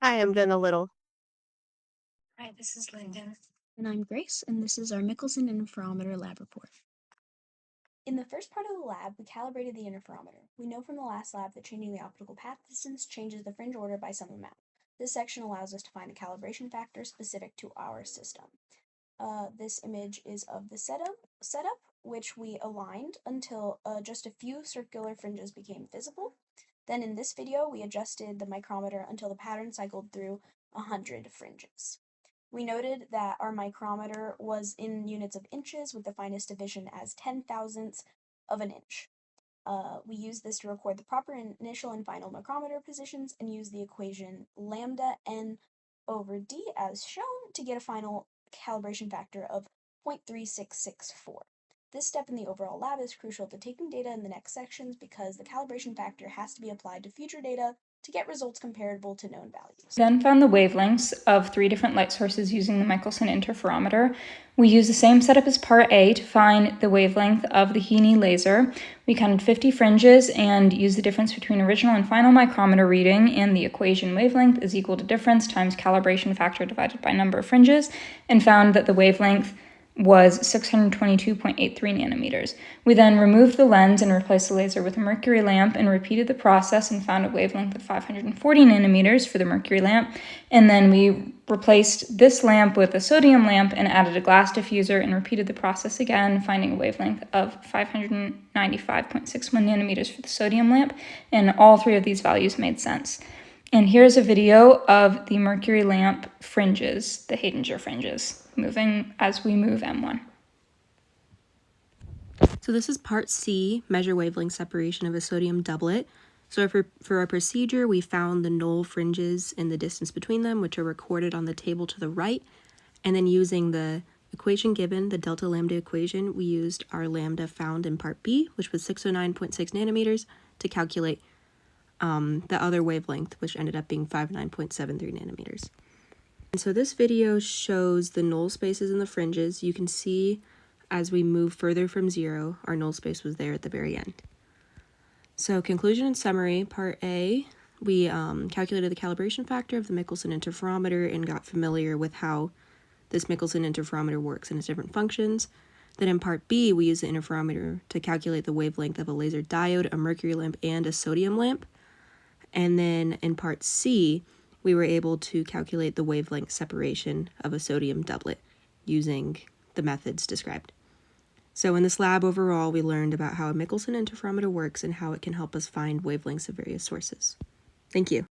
Hi, I'm doing a little. Hi, this is Lyndon. And I'm Grace, and this is our Michelson Interferometer lab report. In the first part of the lab, we calibrated the interferometer. We know from the last lab that changing the optical path distance changes the fringe order by some amount. This section allows us to find the calibration factor specific to our system. This image is of the setup, which we aligned until just a few circular fringes became visible. Then in this video, we adjusted the micrometer until the pattern cycled through 100 fringes. We noted that our micrometer was in units of inches with the finest division as 10,000ths of an inch. We used this to record the proper initial and final micrometer positions and use the equation lambda n over d as shown to get a final calibration factor of 0.3664. This step in the overall lab is crucial to taking data in the next sections because the calibration factor has to be applied to future data to get results comparable to known values. Then found the wavelengths of 3 different light sources using the Michelson interferometer. We used the same setup as part A to find the wavelength of the Heaney laser. We counted 50 fringes and used the difference between original and final micrometer reading, and the equation wavelength is equal to difference times calibration factor divided by number of fringes, and found that the wavelength was 622.83 nanometers. We then removed the lens and replaced the laser with a mercury lamp and repeated the process and found a wavelength of 540 nanometers for the mercury lamp. And then we replaced this lamp with a sodium lamp and added a glass diffuser and repeated the process again, finding a wavelength of 595.61 nanometers for the sodium lamp. And all three of these values made sense. And here's a video of the mercury lamp fringes, the Haydinger fringes, moving as we move M1. So this is part C, measure wavelength separation of a sodium doublet. So for our procedure, we found the null fringes and the distance between them, which are recorded on the table to the right. And then using the equation given, the delta lambda equation, we used our lambda found in part B, which was 609.6 nanometers, to calculate the other wavelength, which ended up being 59.73 nanometers. And so this video shows the null spaces in the fringes. You can see as we move further from zero, our null space was there at the very end. So conclusion and summary, part A, we calculated the calibration factor of the Michelson interferometer and got familiar with how this Michelson interferometer works and its different functions. Then in part B, we used the interferometer to calculate the wavelength of a laser diode, a mercury lamp, and a sodium lamp. And then in part C, we were able to calculate the wavelength separation of a sodium doublet using the methods described. So in this lab overall, we learned about how a Michelson interferometer works and how it can help us find wavelengths of various sources. Thank you.